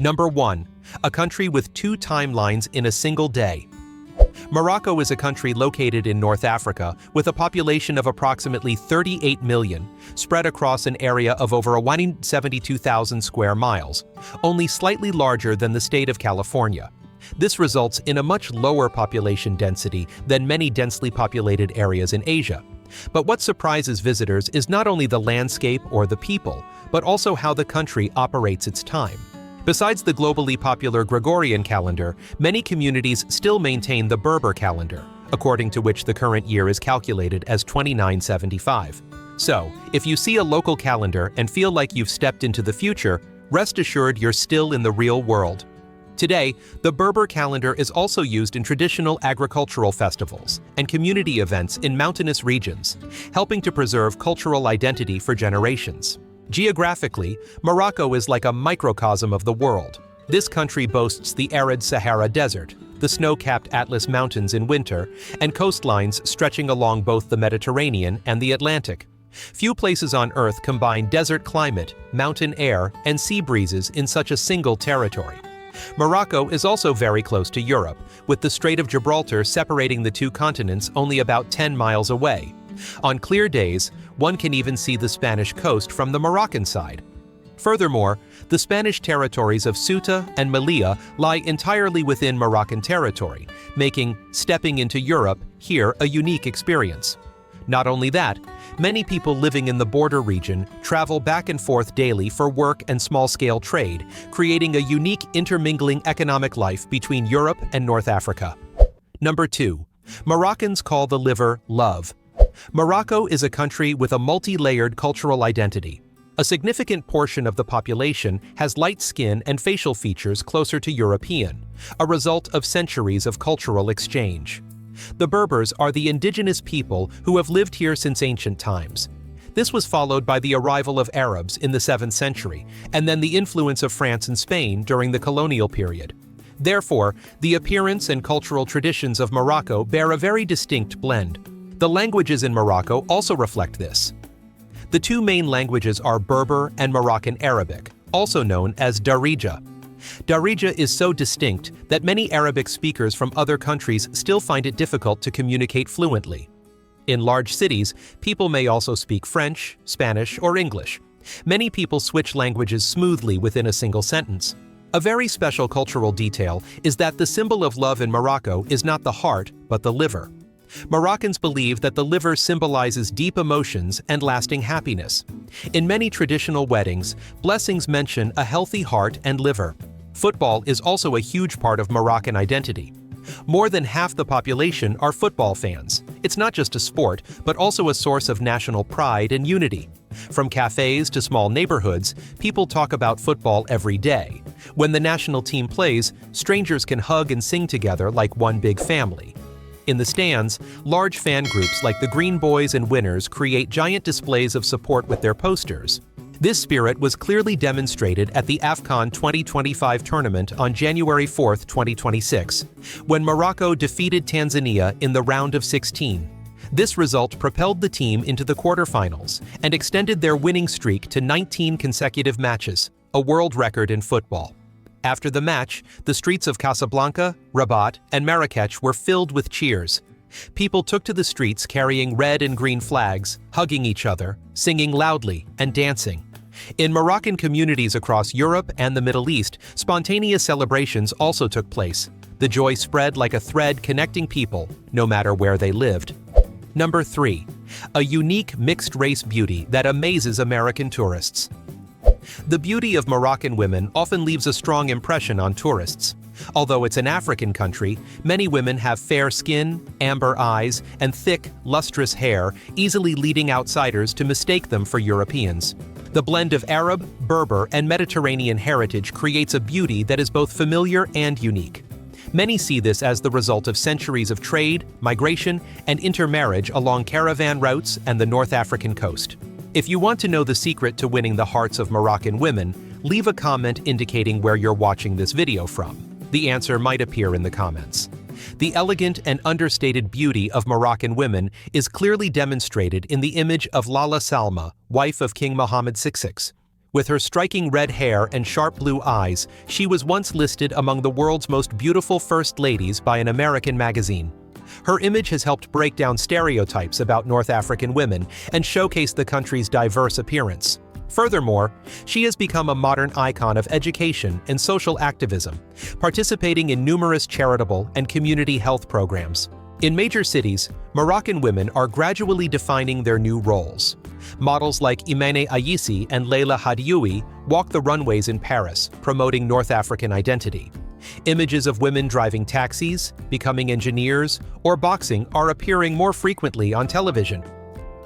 Number 1. A country with 2 timelines in a single day. Morocco is a country located in North Africa with a population of approximately 38 million, spread across an area of over 172,000 square miles, only slightly larger than the state of California. This results in a much lower population density than many densely populated areas in Asia. But what surprises visitors is not only the landscape or the people, but also how the country operates its time. Besides the globally popular Gregorian calendar, many communities still maintain the Berber calendar, according to which the current year is calculated as 2975. So, if you see a local calendar and feel like you've stepped into the future, rest assured you're still in the real world. Today, the Berber calendar is also used in traditional agricultural festivals and community events in mountainous regions, helping to preserve cultural identity for generations. Geographically, Morocco is like a microcosm of the world. This country boasts the arid Sahara Desert, the snow-capped Atlas Mountains in winter, and coastlines stretching along both the Mediterranean and the Atlantic. Few places on Earth combine desert climate, mountain air, and sea breezes in such a single territory. Morocco is also very close to Europe, with the Strait of Gibraltar separating the two continents only about 10 miles away. On clear days, one can even see the Spanish coast from the Moroccan side. Furthermore, the Spanish territories of Ceuta and Melilla lie entirely within Moroccan territory, making stepping into Europe here a unique experience. Not only that, many people living in the border region travel back and forth daily for work and small-scale trade, creating a unique intermingling economic life between Europe and North Africa. Number 2. Moroccans call the liver love. Morocco is a country with a multi-layered cultural identity. A significant portion of the population has light skin and facial features closer to European, a result of centuries of cultural exchange. The Berbers are the indigenous people who have lived here since ancient times. This was followed by the arrival of Arabs in the 7th century, and then the influence of France and Spain during the colonial period. Therefore, the appearance and cultural traditions of Morocco bear a very distinct blend. The languages in Morocco also reflect this. The two main languages are Berber and Moroccan Arabic, also known as Darija. Darija is so distinct that many Arabic speakers from other countries still find it difficult to communicate fluently. In large cities, people may also speak French, Spanish, or English. Many people switch languages smoothly within a single sentence. A very special cultural detail is that the symbol of love in Morocco is not the heart, but the liver. Moroccans believe that the liver symbolizes deep emotions and lasting happiness. In many traditional weddings, blessings mention a healthy heart and liver. Football is also a huge part of Moroccan identity. More than half the population are football fans. It's not just a sport, but also a source of national pride and unity. From cafes to small neighborhoods, people talk about football every day. When the national team plays, strangers can hug and sing together like one big family. In the stands, large fan groups like the Green Boys and Winners create giant displays of support with their posters. This spirit was clearly demonstrated at the AFCON 2025 tournament on January 4, 2026, when Morocco defeated Tanzania in the round of 16. This result propelled the team into the quarterfinals and extended their winning streak to 19 consecutive matches, a world record in football. After the match, the streets of Casablanca, Rabat, and Marrakech were filled with cheers. People took to the streets carrying red and green flags, hugging each other, singing loudly, and dancing. In Moroccan communities across Europe and the Middle East, spontaneous celebrations also took place. The joy spread like a thread connecting people, no matter where they lived. Number 3. A unique mixed-race beauty that amazes American tourists. The beauty of Moroccan women often leaves a strong impression on tourists. Although it's an African country, many women have fair skin, amber eyes, and thick, lustrous hair, easily leading outsiders to mistake them for Europeans. The blend of Arab, Berber, and Mediterranean heritage creates a beauty that is both familiar and unique. Many see this as the result of centuries of trade, migration, and intermarriage along caravan routes and the North African coast. If you want to know the secret to winning the hearts of Moroccan women, leave a comment indicating where you're watching this video from. The answer might appear in the comments. The elegant and understated beauty of Moroccan women is clearly demonstrated in the image of Lala Salma, wife of King Mohammed VI. With her striking red hair and sharp blue eyes, she was once listed among the world's most beautiful first ladies by an American magazine. Her image has helped break down stereotypes about North African women and showcase the country's diverse appearance. Furthermore, she has become a modern icon of education and social activism, participating in numerous charitable and community health programs. In major cities, Moroccan women are gradually defining their new roles. Models like Imane Ayisi and Leila Hadioui walk the runways in Paris, promoting North African identity. Images of women driving taxis, becoming engineers, or boxing are appearing more frequently on television.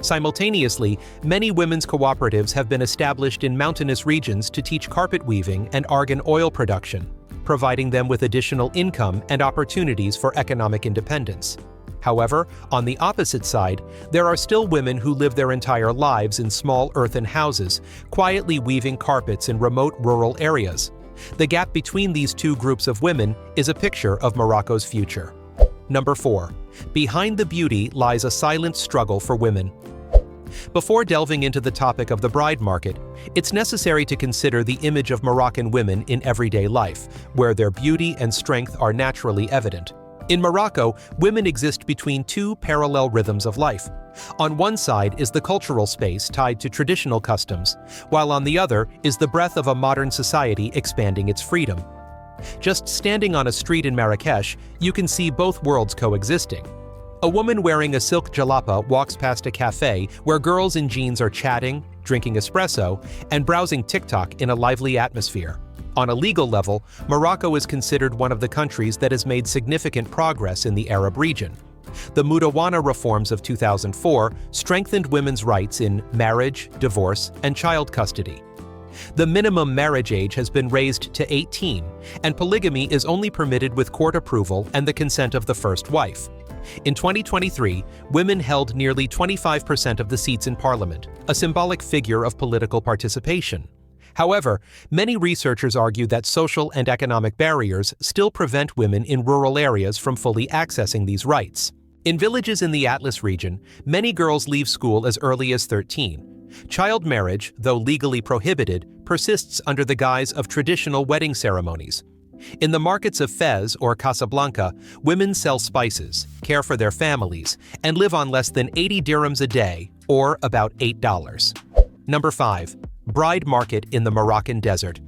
Simultaneously, many women's cooperatives have been established in mountainous regions to teach carpet weaving and argan oil production, providing them with additional income and opportunities for economic independence. However, on the opposite side, there are still women who live their entire lives in small earthen houses, quietly weaving carpets in remote rural areas. The gap between these two groups of women is a picture of Morocco's future. Number 4. Behind the beauty lies a silent struggle for women. Before delving into the topic of the bride market, it's necessary to consider the image of Moroccan women in everyday life, where their beauty and strength are naturally evident. In Morocco, women exist between two parallel rhythms of life. On one side is the cultural space tied to traditional customs, while on the other is the breadth of a modern society expanding its freedom. Just standing on a street in Marrakesh, you can see both worlds coexisting. A woman wearing a silk jalapa walks past a cafe where girls in jeans are chatting, drinking espresso, and browsing TikTok in a lively atmosphere. On a legal level, Morocco is considered one of the countries that has made significant progress in the Arab region. The Moudawana reforms of 2004 strengthened women's rights in marriage, divorce, and child custody. The minimum marriage age has been raised to 18, and polygamy is only permitted with court approval and the consent of the first wife. In 2023, women held nearly 25% of the seats in parliament, a symbolic figure of political participation. However, many researchers argue that social and economic barriers still prevent women in rural areas from fully accessing these rights. In villages in the Atlas region, many girls leave school as early as 13. Child marriage, though legally prohibited, persists under the guise of traditional wedding ceremonies. In the markets of Fez or Casablanca, women sell spices, care for their families, and live on less than 80 dirhams a day, or about $8. Number 5. Bride market in the Moroccan desert.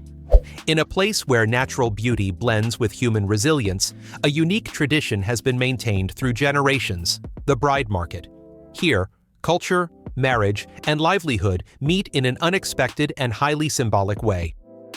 In a place where natural beauty blends with human resilience, a unique tradition has been maintained through generations: the bride market. Here, culture, marriage, and livelihood meet in an unexpected and highly symbolic way.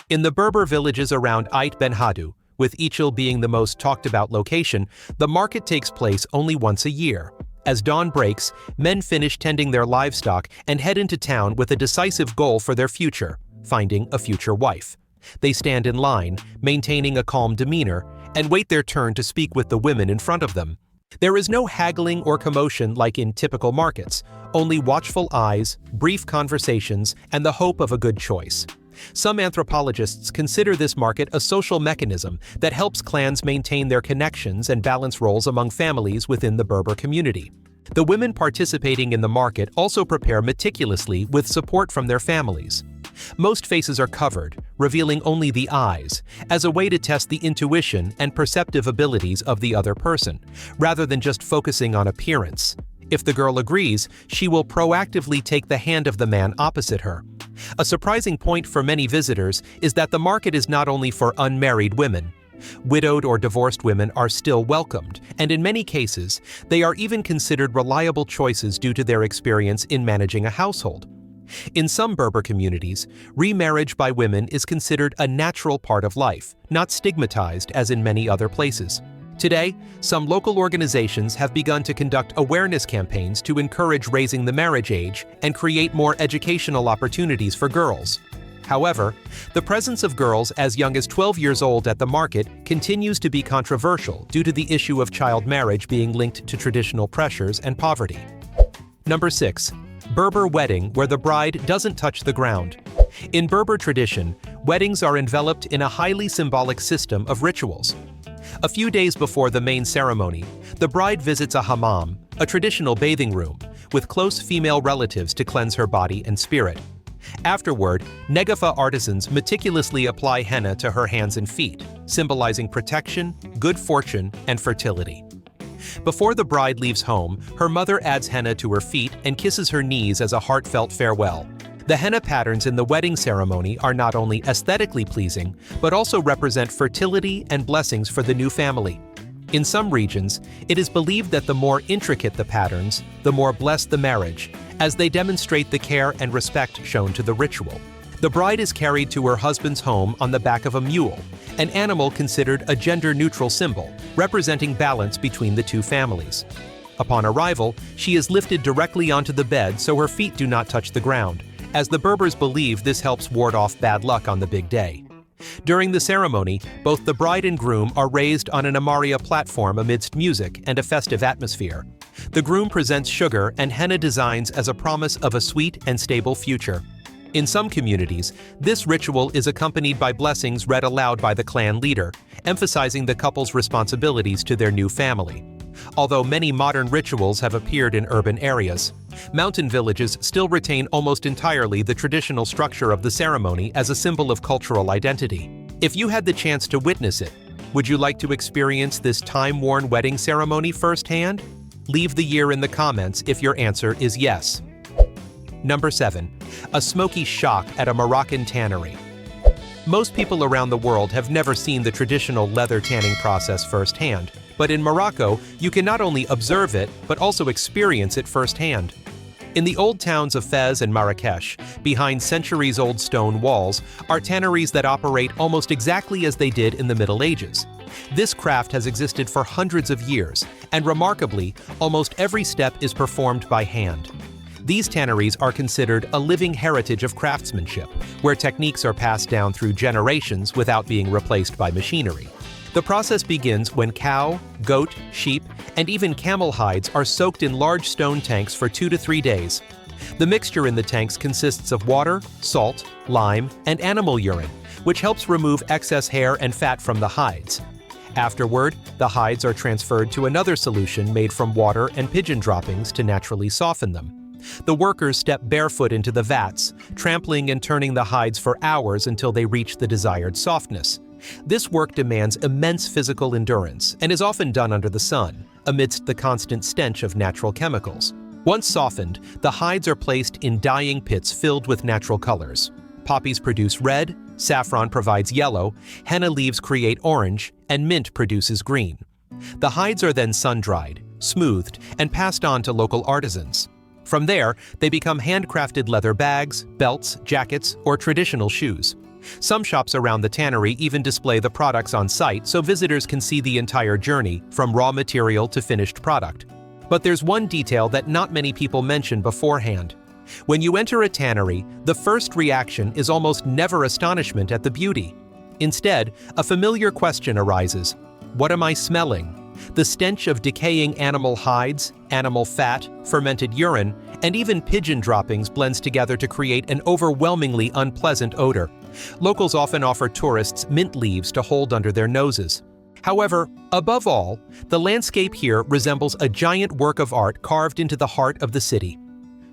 In the Berber villages around Ait Ben Haddou, with Ichil being the most talked about location, the market takes place only once a year. As dawn breaks, men finish tending their livestock and head into town with a decisive goal for their future: finding a future wife. They stand in line, maintaining a calm demeanor, and wait their turn to speak with the women in front of them. There is no haggling or commotion like in typical markets, only watchful eyes, brief conversations, and the hope of a good choice. Some anthropologists consider this market a social mechanism that helps clans maintain their connections and balance roles among families within the Berber community. The women participating in the market also prepare meticulously with support from their families. Most faces are covered, revealing only the eyes, as a way to test the intuition and perceptive abilities of the other person, rather than just focusing on appearance. If the girl agrees, she will proactively take the hand of the man opposite her. A surprising point for many visitors is that the market is not only for unmarried women. Widowed or divorced women are still welcomed, and in many cases, they are even considered reliable choices due to their experience in managing a household. In some Berber communities, remarriage by women is considered a natural part of life, not stigmatized as in many other places. Today, some local organizations have begun to conduct awareness campaigns to encourage raising the marriage age and create more educational opportunities for girls. However, the presence of girls as young as 12 years old at the market continues to be controversial due to the issue of child marriage being linked to traditional pressures and poverty. Number 6. Berber wedding where the bride doesn't touch the ground. In Berber tradition, weddings are enveloped in a highly symbolic system of rituals. A few days before the main ceremony, the bride visits a hammam, a traditional bathing room, with close female relatives to cleanse her body and spirit. Afterward, Negafa artisans meticulously apply henna to her hands and feet, symbolizing protection, good fortune, and fertility. Before the bride leaves home, her mother adds henna to her feet and kisses her knees as a heartfelt farewell. The henna patterns in the wedding ceremony are not only aesthetically pleasing, but also represent fertility and blessings for the new family. In some regions, it is believed that the more intricate the patterns, the more blessed the marriage, as they demonstrate the care and respect shown to the ritual. The bride is carried to her husband's home on the back of a mule, an animal considered a gender-neutral symbol, representing balance between the two families. Upon arrival, she is lifted directly onto the bed so her feet do not touch the ground, as the Berbers believe this helps ward off bad luck on the big day. During the ceremony, both the bride and groom are raised on an amaria platform amidst music and a festive atmosphere. The groom presents sugar and henna designs as a promise of a sweet and stable future. In some communities, this ritual is accompanied by blessings read aloud by the clan leader, emphasizing the couple's responsibilities to their new family. Although many modern rituals have appeared in urban areas, mountain villages still retain almost entirely the traditional structure of the ceremony as a symbol of cultural identity. If you had the chance to witness it, would you like to experience this time-worn wedding ceremony firsthand? Leave the year in the comments if your answer is yes. Number 7. A smoky shock at a Moroccan tannery. Most people around the world have never seen the traditional leather tanning process firsthand, but in Morocco, you can not only observe it, but also experience it firsthand. In the old towns of Fez and Marrakech, behind centuries-old stone walls, are tanneries that operate almost exactly as they did in the Middle Ages. This craft has existed for hundreds of years, and remarkably, almost every step is performed by hand. These tanneries are considered a living heritage of craftsmanship, where techniques are passed down through generations without being replaced by machinery. The process begins when cow, goat, sheep, and even camel hides are soaked in large stone tanks for 2 to 3 days. The mixture in the tanks consists of water, salt, lime, and animal urine, which helps remove excess hair and fat from the hides. Afterward, the hides are transferred to another solution made from water and pigeon droppings to naturally soften them. The workers step barefoot into the vats, trampling and turning the hides for hours until they reach the desired softness. This work demands immense physical endurance and is often done under the sun, amidst the constant stench of natural chemicals. Once softened, the hides are placed in dyeing pits filled with natural colors. Poppies produce red, saffron provides yellow, henna leaves create orange, and mint produces green. The hides are then sun-dried, smoothed, and passed on to local artisans. From there, they become handcrafted leather bags, belts, jackets, or traditional shoes. Some shops around the tannery even display the products on site so visitors can see the entire journey, from raw material to finished product. But there's one detail that not many people mention beforehand. When you enter a tannery, the first reaction is almost never astonishment at the beauty. Instead, a familiar question arises: what am I smelling? The stench of decaying animal hides, animal fat, fermented urine, and even pigeon droppings blends together to create an overwhelmingly unpleasant odor. Locals often offer tourists mint leaves to hold under their noses. However, above all, the landscape here resembles a giant work of art carved into the heart of the city.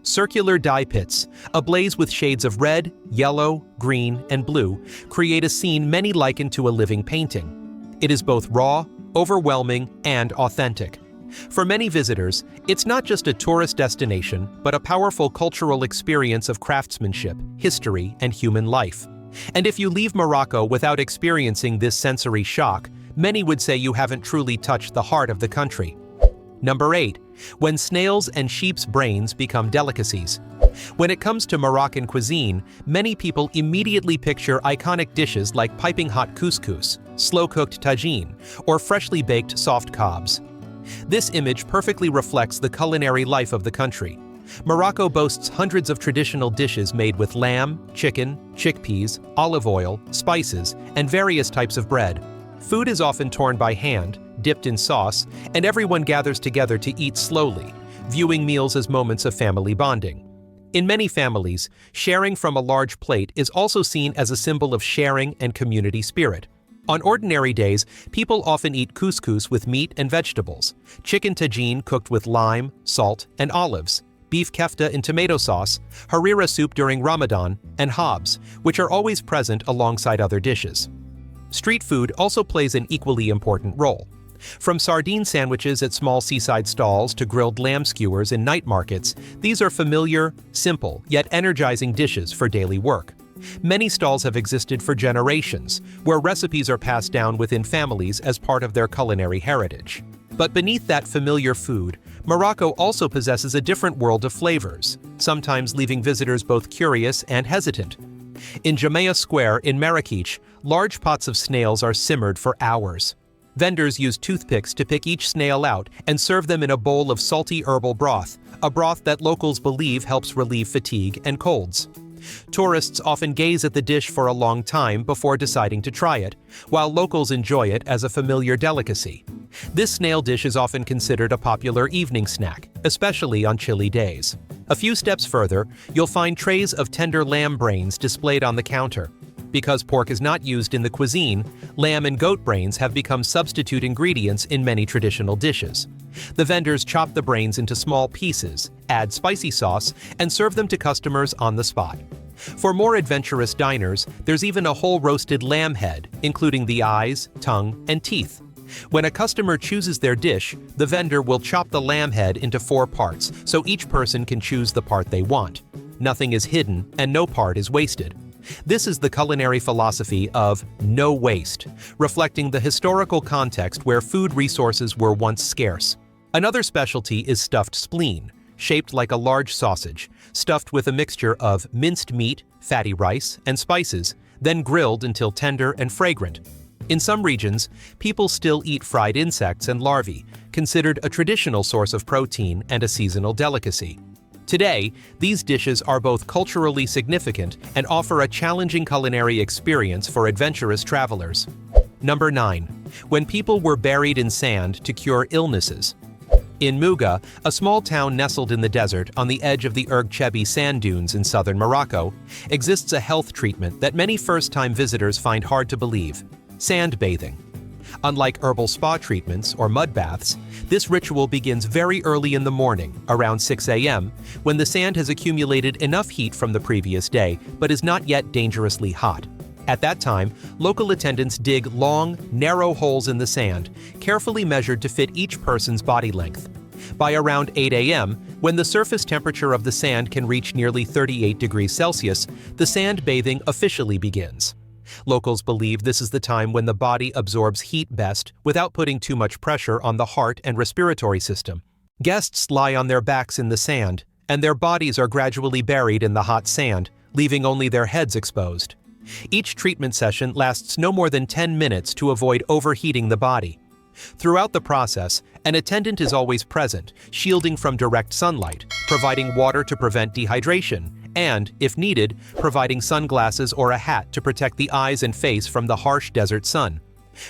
Circular dye pits, ablaze with shades of red, yellow, green, and blue, create a scene many liken to a living painting. It is both raw, overwhelming, and authentic. For many visitors, it's not just a tourist destination, but a powerful cultural experience of craftsmanship, history, and human life. And if you leave Morocco without experiencing this sensory shock, many would say you haven't truly touched the heart of the country. Number 8. When snails and sheep's brains become delicacies. When it comes to Moroccan cuisine, many people immediately picture iconic dishes like piping hot couscous, slow-cooked tagine, or freshly baked soft cobs. This image perfectly reflects the culinary life of the country. Morocco boasts hundreds of traditional dishes made with lamb, chicken, chickpeas, olive oil, spices, and various types of bread. Food is often torn by hand, dipped in sauce, and everyone gathers together to eat slowly, viewing meals as moments of family bonding. In many families, sharing from a large plate is also seen as a symbol of sharing and community spirit. On ordinary days, people often eat couscous with meat and vegetables, chicken tagine cooked with lime, salt, and olives, beef kefta in tomato sauce, harira soup during Ramadan, and habs, which are always present alongside other dishes. Street food also plays an equally important role. From sardine sandwiches at small seaside stalls to grilled lamb skewers in night markets, these are familiar, simple, yet energizing dishes for daily work. Many stalls have existed for generations, where recipes are passed down within families as part of their culinary heritage. But beneath that familiar food, Morocco also possesses a different world of flavors, sometimes leaving visitors both curious and hesitant. In Jamia Square in Marrakech, large pots of snails are simmered for hours. Vendors use toothpicks to pick each snail out and serve them in a bowl of salty herbal broth, a broth that locals believe helps relieve fatigue and colds. Tourists often gaze at the dish for a long time before deciding to try it, while locals enjoy it as a familiar delicacy. This snail dish is often considered a popular evening snack, especially on chilly days. A few steps further, you'll find trays of tender lamb brains displayed on the counter. Because pork is not used in the cuisine, lamb and goat brains have become substitute ingredients in many traditional dishes. The vendors chop the brains into small pieces, add spicy sauce, and serve them to customers on the spot. For more adventurous diners, there's even a whole roasted lamb head, including the eyes, tongue, and teeth. When a customer chooses their dish, the vendor will chop the lamb head into 4 parts, so each person can choose the part they want. Nothing is hidden, and no part is wasted. This is the culinary philosophy of no waste, reflecting the historical context where food resources were once scarce. Another specialty is stuffed spleen, shaped like a large sausage, stuffed with a mixture of minced meat, fatty rice, and spices, then grilled until tender and fragrant. In some regions, people still eat fried insects and larvae, considered a traditional source of protein and a seasonal delicacy. Today, these dishes are both culturally significant and offer a challenging culinary experience for adventurous travelers. Number 9. When people were buried in sand to cure illnesses. In Muga, a small town nestled in the desert on the edge of the Erg Chebi sand dunes in southern Morocco, exists a health treatment that many first-time visitors find hard to believe: sand bathing. Unlike herbal spa treatments or mud baths, this ritual begins very early in the morning, around 6 a.m., when the sand has accumulated enough heat from the previous day but is not yet dangerously hot. At that time, local attendants dig long, narrow holes in the sand, carefully measured to fit each person's body length. By around 8 a.m., when the surface temperature of the sand can reach nearly 38 degrees Celsius, the sand bathing officially begins. Locals believe this is the time when the body absorbs heat best without putting too much pressure on the heart and respiratory system. Guests lie on their backs in the sand, and their bodies are gradually buried in the hot sand, leaving only their heads exposed. Each treatment session lasts no more than 10 minutes to avoid overheating the body. Throughout the process, an attendant is always present, shielding from direct sunlight, providing water to prevent dehydration, and, if needed, providing sunglasses or a hat to protect the eyes and face from the harsh desert sun.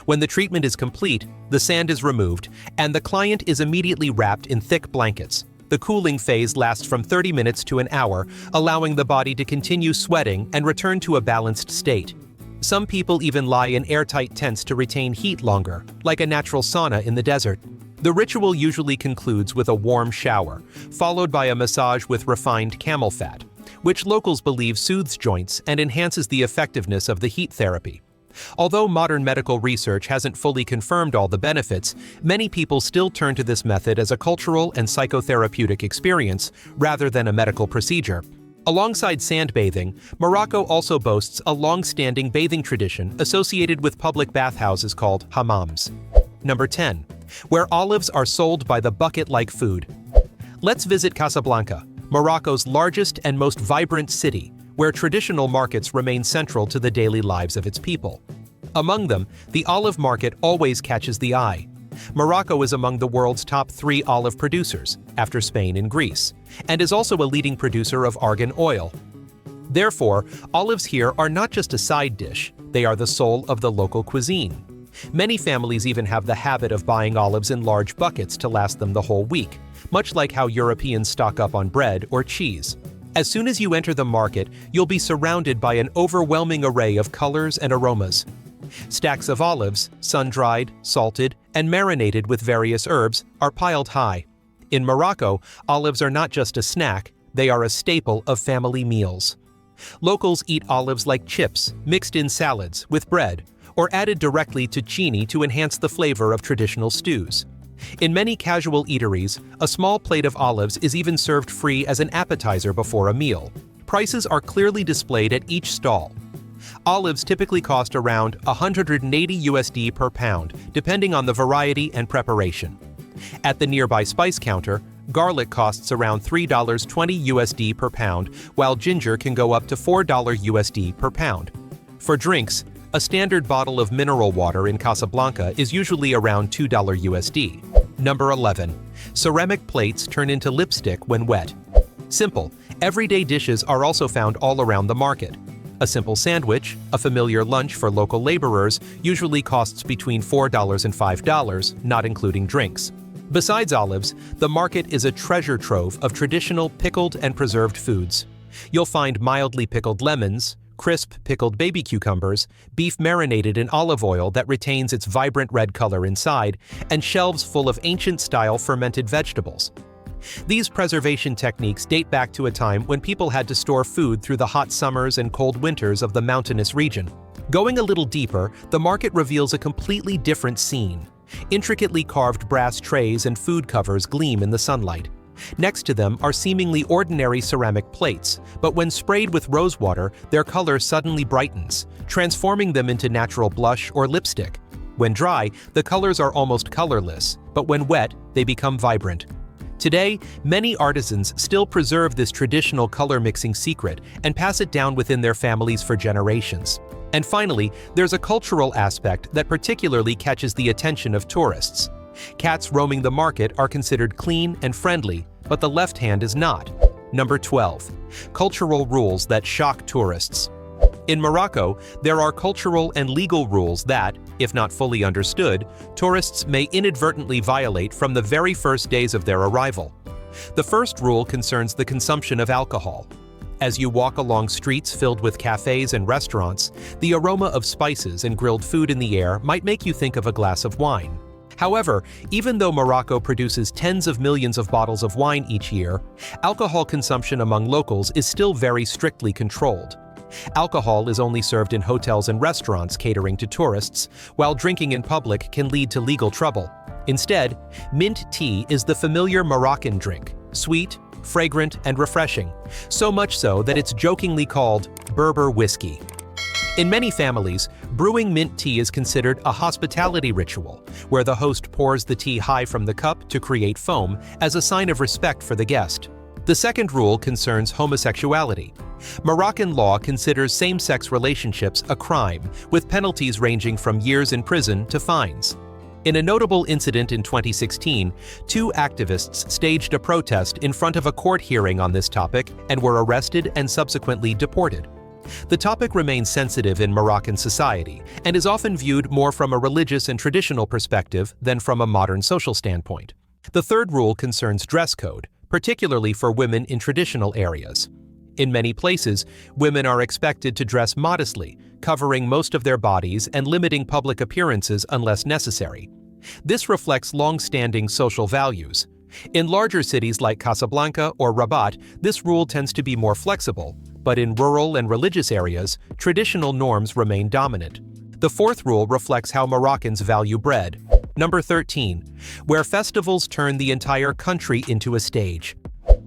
When the treatment is complete, the sand is removed, and the client is immediately wrapped in thick blankets. The cooling phase lasts from 30 minutes to an hour, allowing the body to continue sweating and return to a balanced state. Some people even lie in airtight tents to retain heat longer, like a natural sauna in the desert. The ritual usually concludes with a warm shower, followed by a massage with refined camel fat, which locals believe soothes joints and enhances the effectiveness of the heat therapy. Although modern medical research hasn't fully confirmed all the benefits, many people still turn to this method as a cultural and psychotherapeutic experience rather than a medical procedure. Alongside sandbathing, Morocco also boasts a long-standing bathing tradition associated with public bathhouses called hammams. Number 10. Where olives are sold by the bucket like food. Let's visit Casablanca, Morocco's largest and most vibrant city, where traditional markets remain central to the daily lives of its people. Among them, the olive market always catches the eye. Morocco is among the world's top 3 olive producers, after Spain and Greece, and is also a leading producer of argan oil. Therefore, olives here are not just a side dish, they are the soul of the local cuisine. Many families even have the habit of buying olives in large buckets to last them the whole week, much like how Europeans stock up on bread or cheese. As soon as you enter the market, you'll be surrounded by an overwhelming array of colors and aromas. Stacks of olives, sun-dried, salted, and marinated with various herbs, are piled high. In Morocco, olives are not just a snack, they are a staple of family meals. Locals eat olives like chips, mixed in salads, with bread, or added directly to chini to enhance the flavor of traditional stews. In many casual eateries, a small plate of olives is even served free as an appetizer before a meal. Prices are clearly displayed at each stall. Olives typically cost around 180 USD per pound, depending on the variety and preparation. At the nearby spice counter, garlic costs around $3.20 USD per pound, while ginger can go up to $4 USD per pound. For drinks, a standard bottle of mineral water in Casablanca is usually around $2 USD. Number 11. Ceramic plates turn into lipstick when wet. Simple, everyday dishes are also found all around the market. A simple sandwich, a familiar lunch for local laborers, usually costs between $4 and $5, not including drinks. Besides olives, the market is a treasure trove of traditional pickled and preserved foods. You'll find mildly pickled lemons, crisp pickled baby cucumbers, beef marinated in olive oil that retains its vibrant red color inside, and shelves full of ancient-style fermented vegetables. These preservation techniques date back to a time when people had to store food through the hot summers and cold winters of the mountainous region. Going a little deeper, the market reveals a completely different scene. Intricately carved brass trays and food covers gleam in the sunlight. Next to them are seemingly ordinary ceramic plates, but when sprayed with rosewater, their color suddenly brightens, transforming them into natural blush or lipstick. When dry, the colors are almost colorless, but when wet, they become vibrant. Today, many artisans still preserve this traditional color-mixing secret and pass it down within their families for generations. And finally, there's a cultural aspect that particularly catches the attention of tourists. Cats roaming the market are considered clean and friendly, but the left hand is not. Number 12. Cultural rules that shock tourists. In Morocco, there are cultural and legal rules that, if not fully understood, tourists may inadvertently violate from the very first days of their arrival. The first rule concerns the consumption of alcohol. As you walk along streets filled with cafes and restaurants, the aroma of spices and grilled food in the air might make you think of a glass of wine. However, even though Morocco produces tens of millions of bottles of wine each year, alcohol consumption among locals is still very strictly controlled. Alcohol is only served in hotels and restaurants catering to tourists, while drinking in public can lead to legal trouble. Instead, mint tea is the familiar Moroccan drink, sweet, fragrant, and refreshing, so much so that it's jokingly called Berber whiskey. In many families, brewing mint tea is considered a hospitality ritual, where the host pours the tea high from the cup to create foam as a sign of respect for the guest. The second rule concerns homosexuality. Moroccan law considers same-sex relationships a crime, with penalties ranging from years in prison to fines. In a notable incident in 2016, two activists staged a protest in front of a court hearing on this topic and were arrested and subsequently deported. The topic remains sensitive in Moroccan society and is often viewed more from a religious and traditional perspective than from a modern social standpoint. The third rule concerns dress code, particularly for women in traditional areas. In many places, women are expected to dress modestly, covering most of their bodies and limiting public appearances unless necessary. This reflects long-standing social values. In larger cities like Casablanca or Rabat, this rule tends to be more flexible, but in rural and religious areas, traditional norms remain dominant. The fourth rule reflects how Moroccans value bread. Number 13. Where festivals turn the entire country into a stage.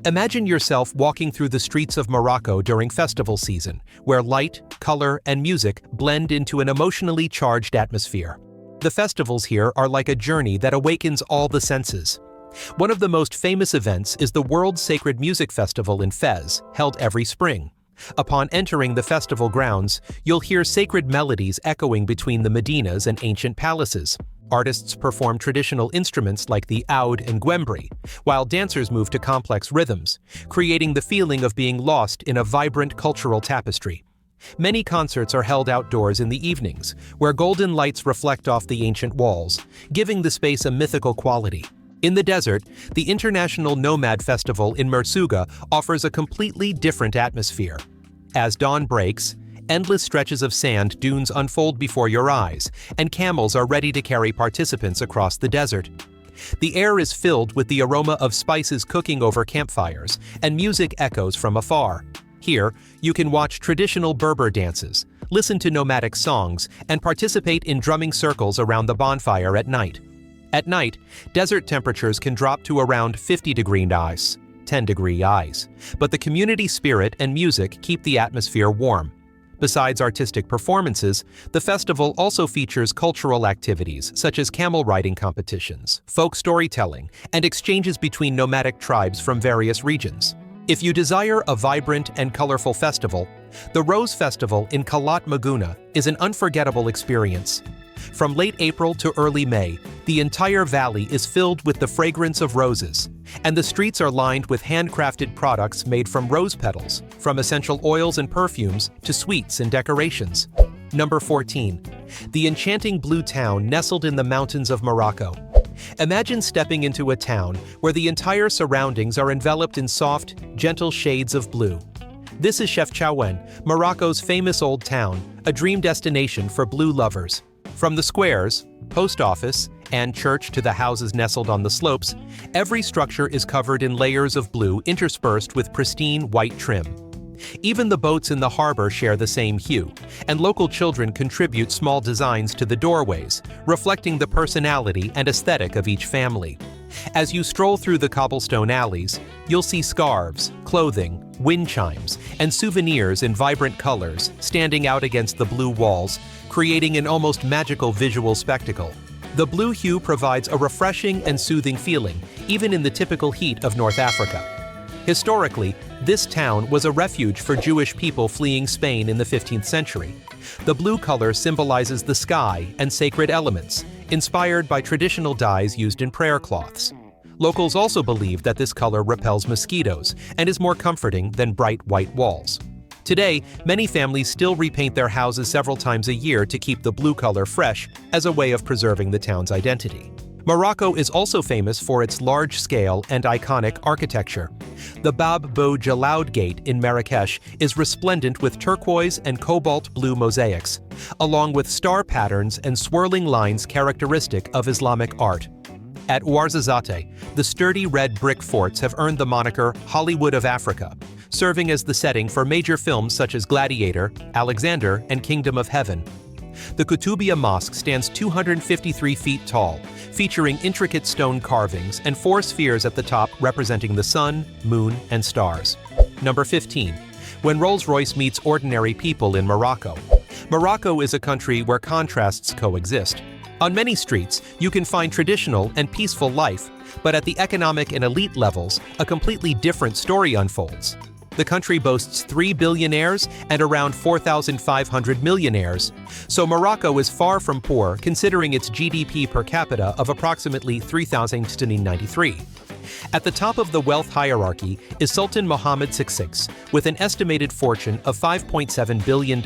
Imagine yourself walking through the streets of Morocco during festival season, where light, color, and music blend into an emotionally charged atmosphere. The festivals here are like a journey that awakens all the senses. One of the most famous events is the World Sacred Music Festival in Fez, held every spring. Upon entering the festival grounds, you'll hear sacred melodies echoing between the medinas and ancient palaces. Artists perform traditional instruments like the oud and gwembri, while dancers move to complex rhythms, creating the feeling of being lost in a vibrant cultural tapestry. Many concerts are held outdoors in the evenings, where golden lights reflect off the ancient walls, giving the space a mythical quality. In the desert, the International Nomad Festival in Merzouga offers a completely different atmosphere. As dawn breaks, endless stretches of sand dunes unfold before your eyes, and camels are ready to carry participants across the desert. The air is filled with the aroma of spices cooking over campfires, and music echoes from afar. Here, you can watch traditional Berber dances, listen to nomadic songs, and participate in drumming circles around the bonfire at night. At night, desert temperatures can drop to around 50-degree ice, 10-degree ice, but the community spirit and music keep the atmosphere warm. Besides artistic performances, the festival also features cultural activities such as camel riding competitions, folk storytelling, and exchanges between nomadic tribes from various regions. If you desire a vibrant and colorful festival, the Rose Festival in Kalat Maguna is an unforgettable experience. From late April to early May, the entire valley is filled with the fragrance of roses, and the streets are lined with handcrafted products made from rose petals, from essential oils and perfumes to sweets and decorations. Number 14. The enchanting blue town nestled in the mountains of Morocco. Imagine stepping into a town where the entire surroundings are enveloped in soft, gentle shades of blue. This is Chefchaouen, Morocco's famous old town, a dream destination for blue lovers. From the squares, post office, and church to the houses nestled on the slopes, every structure is covered in layers of blue interspersed with pristine white trim. Even the boats in the harbor share the same hue, and local children contribute small designs to the doorways, reflecting the personality and aesthetic of each family. As you stroll through the cobblestone alleys, you'll see scarves, clothing, wind chimes, and souvenirs in vibrant colors standing out against the blue walls, creating an almost magical visual spectacle. The blue hue provides a refreshing and soothing feeling, even in the typical heat of North Africa. Historically, this town was a refuge for Jewish people fleeing Spain in the 15th century. The blue color symbolizes the sky and sacred elements, inspired by traditional dyes used in prayer cloths. Locals also believe that this color repels mosquitoes and is more comforting than bright white walls. Today, many families still repaint their houses several times a year to keep the blue color fresh as a way of preserving the town's identity. Morocco is also famous for its large-scale and iconic architecture. The Bab Bou Jalaud Gate in Marrakesh is resplendent with turquoise and cobalt blue mosaics, along with star patterns and swirling lines characteristic of Islamic art. At Ouarzazate, the sturdy red brick forts have earned the moniker Hollywood of Africa, serving as the setting for major films such as Gladiator, Alexander, and Kingdom of Heaven. The Koutoubia Mosque stands 253 feet tall, featuring intricate stone carvings and 4 spheres at the top representing the sun, moon, and stars. Number 15. When Rolls-Royce meets ordinary people in Morocco. Morocco is a country where contrasts coexist. On many streets, you can find traditional and peaceful life, but at the economic and elite levels, a completely different story unfolds. The country boasts 3 billionaires and around 4,500 millionaires, so Morocco is far from poor considering its GDP per capita of approximately 3,093. At the top of the wealth hierarchy is Sultan Mohammed VI, with an estimated fortune of $5.7 billion.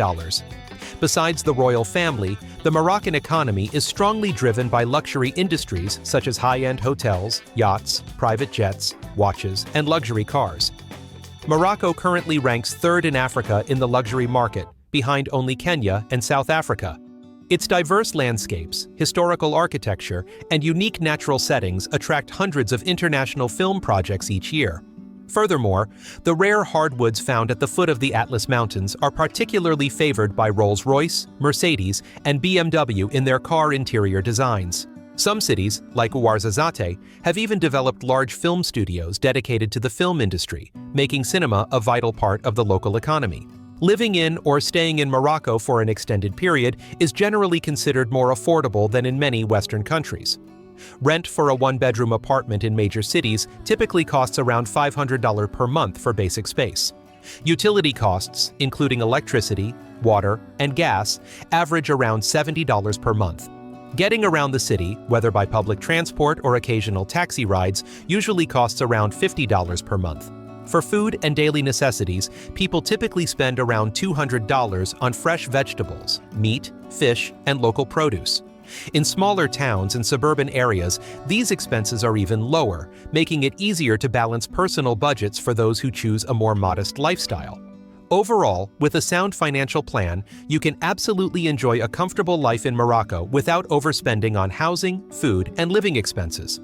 Besides the royal family, the Moroccan economy is strongly driven by luxury industries such as high-end hotels, yachts, private jets, watches, and luxury cars. Morocco currently ranks 3rd in Africa in the luxury market, behind only Kenya and South Africa. Its diverse landscapes, historical architecture, and unique natural settings attract hundreds of international film projects each year. Furthermore, the rare hardwoods found at the foot of the Atlas Mountains are particularly favored by Rolls-Royce, Mercedes, and BMW in their car interior designs. Some cities, like Ouarzazate, have even developed large film studios dedicated to the film industry, making cinema a vital part of the local economy. Living in or staying in Morocco for an extended period is generally considered more affordable than in many Western countries. Rent for a one-bedroom apartment in major cities typically costs around $500 per month for basic space. Utility costs, including electricity, water, and gas, average around $70 per month. Getting around the city, whether by public transport or occasional taxi rides, usually costs around $50 per month. For food and daily necessities, people typically spend around $200 on fresh vegetables, meat, fish, and local produce. In smaller towns and suburban areas, these expenses are even lower, making it easier to balance personal budgets for those who choose a more modest lifestyle. Overall, with a sound financial plan, you can absolutely enjoy a comfortable life in Morocco without overspending on housing, food, and living expenses.